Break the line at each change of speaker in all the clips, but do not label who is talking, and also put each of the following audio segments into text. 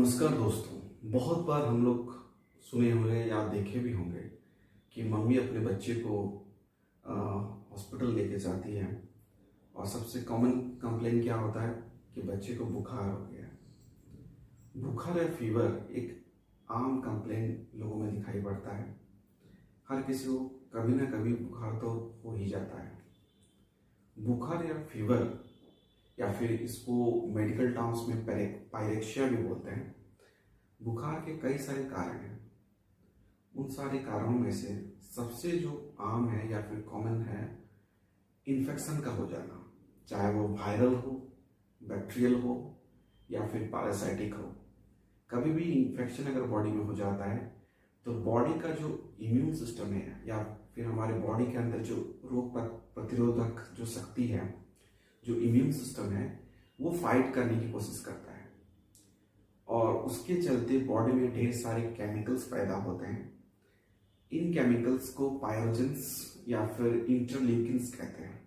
नमस्कार दोस्तों। बहुत बार हम लोग सुने हुए या देखे भी होंगे कि मम्मी अपने बच्चे को हॉस्पिटल लेके जाती है और सबसे कॉमन कंप्लेन क्या होता है कि बच्चे को बुखार हो गया है। बुखार या फीवर एक आम कंप्लेन लोगों में दिखाई पड़ता है। हर किसी को कभी ना कभी बुखार तो हो ही जाता है। बुखार या फीवर या फिर इसको मेडिकल टर्म्स में पायरेक्शिया भी बोलते हैं। बुखार के कई सारे कारण हैं। उन सारे कारणों में से सबसे जो आम है या फिर कॉमन है, इन्फेक्शन का हो जाना, चाहे वो वायरल हो, बैक्टीरियल हो या फिर पैरासाइटिक हो। कभी भी इन्फेक्शन अगर बॉडी में हो जाता है तो बॉडी का जो इम्यून सिस्टम है या फिर हमारे बॉडी के अंदर जो रोग प्रतिरोधक जो शक्ति है, जो इम्यून सिस्टम है, वो फाइट करने की कोशिश करता है और उसके चलते बॉडी में ढेर सारे केमिकल्स पैदा होते हैं। इन केमिकल्स को पायरोजेंस या फिर इंटरल्यूकिन्स कहते हैं।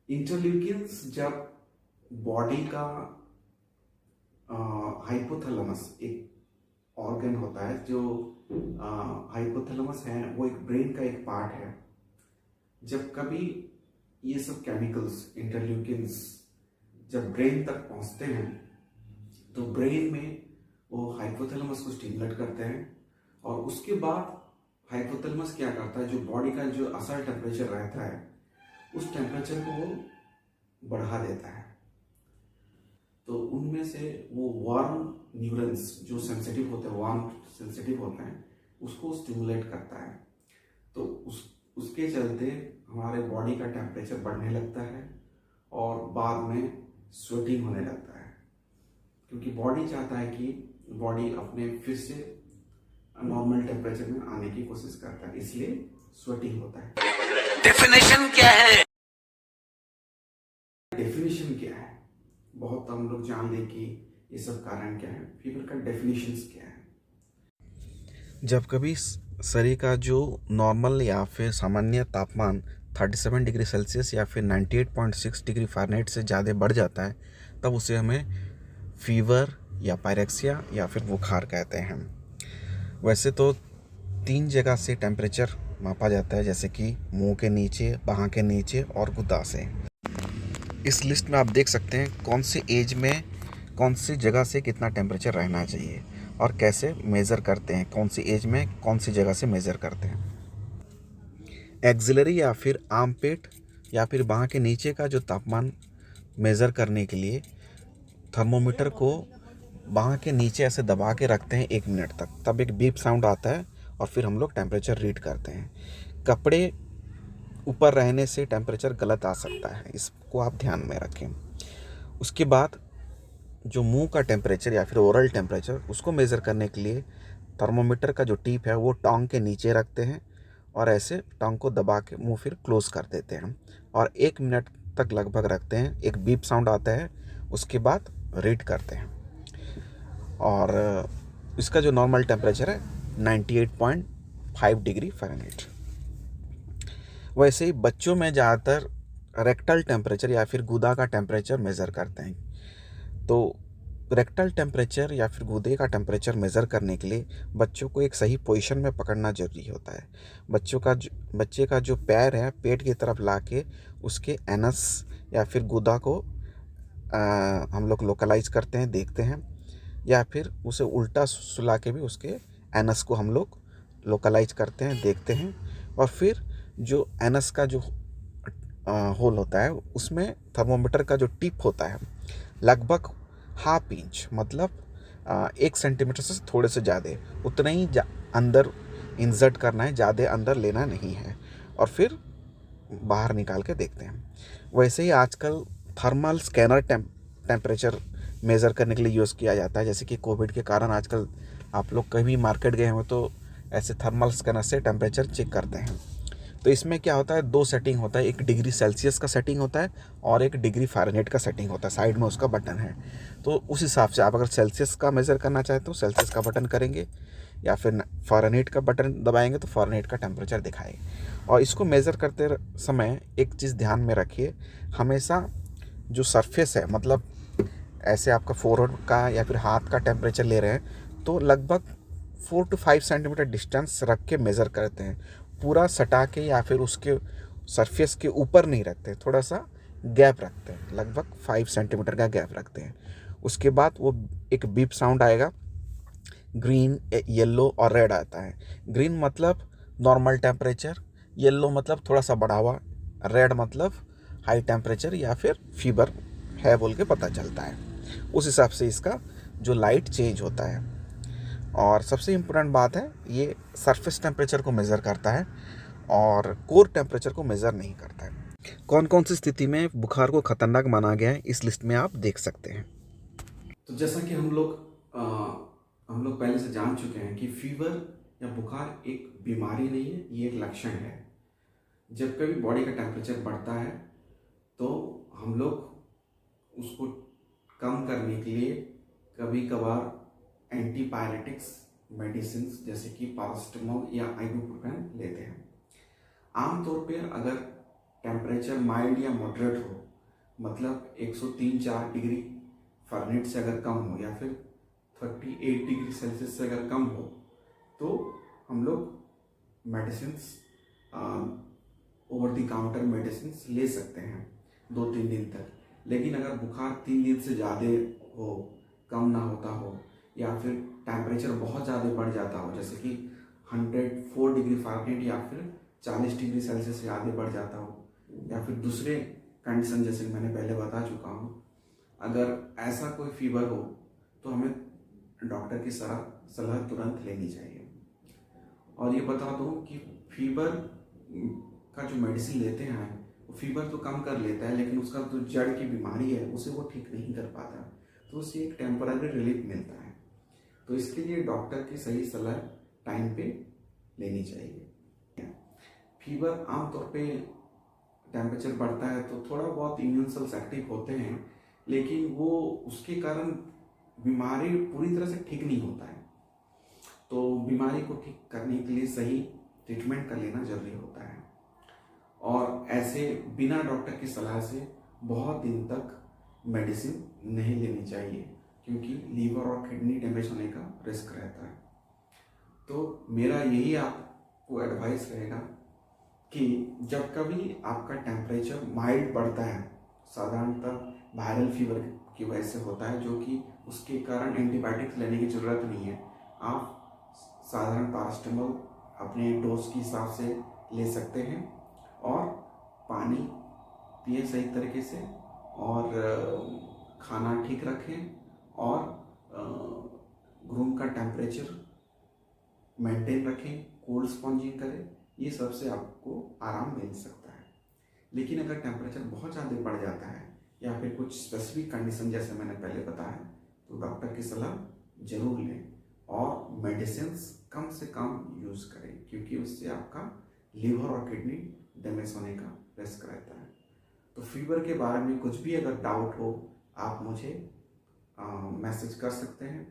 इंटरल्यूकिन्स जब बॉडी का हाइपोथैलेमस, एक ऑर्गन होता है जो हाइपोथैलेमस है, वो एक ब्रेन का एक पार्ट है। जब कभी ये सब केमिकल्स इंटरल्यूकिन्स जब ब्रेन तक पहुंचते हैं तो ब्रेन में वो हाइपोथैलेमस को स्टिमुलेट करते हैं और उसके बाद हाइपोथैलेमस क्या करता है, जो बॉडी का जो असल टेम्परेचर रहता है उस टेम्परेचर को वो बढ़ा देता है। तो उनमें से वो वार्म न्यूरॉन्स जो सेंसिटिव होते हैं, वार्म सेंसिटिव होते हैं, उसको स्टिमुलेट करता है। तो उसके चलते हमारे बॉडी का टेम्परेचर बढ़ने लगता है और बाद में स्वेटिंग होने लगता है, क्योंकि बॉडी चाहता है कि बॉडी अपने फिर से नॉर्मल टेम्परेचर में आने की कोशिश करता है, इसलिए स्वेटिंग होता है।
डेफिनेशन क्या है?
डेफिनेशन क्या है, बहुत हम लोग जान लें कि ये सब कारण क्या है। फीवर का डेफिनेशंस क्या है?
जब कभी शरीर का जो नॉर्मल या फिर सामान्य तापमान 37 डिग्री सेल्सियस या फिर 98.6 डिग्री फ़ारेनहाइट से ज़्यादा बढ़ जाता है, तब उसे हमें फीवर या पायरेक्सिया या फिर बुखार कहते हैं। वैसे तो 3 जगह से टेम्परेचर मापा जाता है, जैसे कि मुंह के नीचे, बाहाँ के नीचे और गुद्दा से। इस लिस्ट में आप देख सकते हैं कौन सी एज में कौन सी जगह से कितना टेम्परेचर रहना चाहिए और कैसे मेज़र करते हैं, कौन सी एज में कौन सी जगह से मेज़र करते हैं। एक्सिलरी या फिर आर्म पेट या फिर बाहाँ के नीचे का जो तापमान मेज़र करने के लिए थर्मोमीटर को बाहाँ के नीचे ऐसे दबा के रखते हैं 1 मिनट तक, तब एक बीप साउंड आता है और फिर हम लोग टेम्परेचर रीड करते हैं। कपड़े ऊपर रहने से टेम्परेचर गलत आ सकता है, इसको आप ध्यान में रखें। उसके बाद जो मुंह का टेम्परेचर या फिर ओरल टेम्परेचर, उसको मेज़र करने के लिए थर्मोमीटर का जो टिप है वो टांग के नीचे रखते हैं और ऐसे टांग को दबा के मुंह फिर क्लोज कर देते हैं और 1 मिनट तक लगभग रखते हैं। एक बीप साउंड आता है, उसके बाद रीड करते हैं और इसका जो नॉर्मल टेम्परेचर है 98.5 डिग्री फ़ारेनहाइट। वैसे ही बच्चों में ज़्यादातर रेक्टल टेम्परेचर या फिर गुदा का टेम्परेचर मेज़र करते हैं। तो रेक्टल टेम्परेचर या फिर गूदे का टेम्परेचर मेज़र करने के लिए बच्चों को एक सही पोजीशन में पकड़ना ज़रूरी होता है। बच्चे का जो पैर है पेट की तरफ ला के उसके एनस या फिर गूदा को हम लोग लोकलाइज करते हैं, देखते हैं, या फिर उसे उल्टा सुला के भी उसके एनस को हम लोग लोकलाइज करते हैं, देखते हैं। और फिर जो एनस का जो होल होता है उसमें थर्मोमीटर का जो टिप होता है लगभग ½ इंच, मतलब 1 सेंटीमीटर से थोड़े से ज़्यादा, उतना ही अंदर इंसर्ट करना है, ज़्यादा अंदर लेना नहीं है, और फिर बाहर निकाल के देखते हैं। वैसे ही आजकल थर्मल स्कैनर टेम्परेचर मेज़र करने के लिए यूज़ किया जाता है। जैसे कि कोविड के कारण आजकल आप लोग कहीं भी मार्केट गए हो तो ऐसे थर्मल स्कैनर से टेम्परेचर चेक करते हैं। तो इसमें क्या होता है, 2 सेटिंग होता है, 1 डिग्री सेल्सियस का सेटिंग होता है और 1 डिग्री फ़ारेनहाइट का सेटिंग होता है। साइड में उसका बटन है, तो उस हिसाब से आप अगर सेल्सियस का मेज़र करना चाहते हो सेल्सियस का बटन करेंगे या फिर फ़ारेनहाइट का बटन दबाएंगे तो फ़ारेनहाइट का टेम्परेचर दिखाएगा। और इसको मेज़र करते समय एक चीज़ ध्यान में रखिए, हमेशा जो सरफेस है, मतलब ऐसे आपका फोrehead का या फिर हाथ का टेम्परेचर ले रहे हैं तो लगभग 4 to 5 सेंटीमीटर डिस्टेंस रख के मेज़र करते हैं। पूरा सटा के या फिर उसके सरफेस के ऊपर नहीं रखते, थोड़ा सा गैप रखते हैं, लगभग 5 सेंटीमीटर का गैप रखते हैं। उसके बाद वो एक बीप साउंड आएगा, ग्रीन, येलो और रेड आता है। ग्रीन मतलब नॉर्मल टेम्परेचर, येलो मतलब थोड़ा सा बढ़ा हुआ, रेड मतलब हाई टेम्परेचर या फिर फीवर है बोल के पता चलता है। उस हिसाब से इसका जो लाइट चेंज होता है। और सबसे इम्पोर्टेंट बात है, ये सरफेस टेम्परेचर को मेज़र करता है और कोर टेम्परेचर को मेज़र नहीं करता है। कौन कौन सी स्थिति में बुखार को खतरनाक माना गया है इस लिस्ट में आप देख सकते हैं।
तो जैसा कि हम लोग पहले से जान चुके हैं कि फीवर या बुखार एक बीमारी नहीं है, ये एक लक्षण है। जब कभी बॉडी का टेम्परेचर बढ़ता है तो हम लोग उसको कम करने के लिए कभी कभार एंटीपायरेटिक्स मेडिसिन जैसे कि पैरासिटामोल या आइबुप्रोफेन लेते हैं। आमतौर पे अगर टेम्परेचर माइल्ड या मॉडरेट हो, मतलब 103-4 डिग्री फ़ारेनहाइट से अगर कम हो या फिर 38 डिग्री सेल्सियस से अगर कम हो, तो हम लोग medicine over the counter medicine ले सकते हैं 2-3 दिन तक। लेकिन अगर बुखार 3 दिन से ज़्यादा हो, कम ना होता हो, या फिर टेम्परेचर बहुत ज़्यादा बढ़ जाता हो, जैसे कि 104 डिग्री फ़ारेनहाइट या फिर 40 डिग्री सेल्सियस से ज़्यादा बढ़ जाता हो, या फिर दूसरे कंडीशन जैसे मैंने पहले बता चुका हूँ, अगर ऐसा कोई फीवर हो तो हमें डॉक्टर की सलाह तुरंत लेनी चाहिए। और ये बता दूँ कि फीवर का जो मेडिसिन लेते हैं वो फीवर तो कम कर लेता है, लेकिन उसका जो जड़ की बीमारी है उसे वो ठीक नहीं कर पाता, तो उससे एक टेम्पररी रिलीफ मिलता है। तो इसके लिए डॉक्टर की सही सलाह टाइम पे लेनी चाहिए। फीवर आमतौर पे टेम्परेचर बढ़ता है तो थोड़ा बहुत इम्यून सेल्स एक्टिव होते हैं, लेकिन वो उसके कारण बीमारी पूरी तरह से ठीक नहीं होता है। तो बीमारी को ठीक करने के लिए सही ट्रीटमेंट कर लेना जरूरी होता है, और ऐसे बिना डॉक्टर की सलाह से बहुत दिन तक मेडिसिन नहीं लेनी चाहिए, क्योंकि लीवर और किडनी डैमेज होने का रिस्क रहता है। तो मेरा यही आपको एडवाइस रहेगा कि जब कभी आपका टेम्परेचर माइल्ड बढ़ता है, साधारणतः वायरल फीवर की वजह से होता है, जो कि उसके कारण एंटीबायोटिक्स लेने की ज़रूरत नहीं है। आप साधारण पैरासिटामोल अपने डोज के हिसाब से ले सकते हैं, और पानी पिए सही तरीके से, और खाना ठीक रखें, और रूम का टेम्परेचर मेंटेन रखें, कोल्ड स्पॉन्जिंग करें। ये सबसे आपको आराम मिल सकता है। लेकिन अगर टेम्परेचर बहुत ज़्यादा बढ़ जाता है या फिर कुछ स्पेसिफिक कंडीशन जैसे मैंने पहले बताया, तो डॉक्टर की सलाह जरूर लें और मेडिसिन्स कम से कम यूज़ करें, क्योंकि उससे आपका लीवर और किडनी डैमेज होने का रिस्क रहता है। तो फीवर के बारे में कुछ भी अगर डाउट हो, आप मुझे मैसेज कर सकते हैं।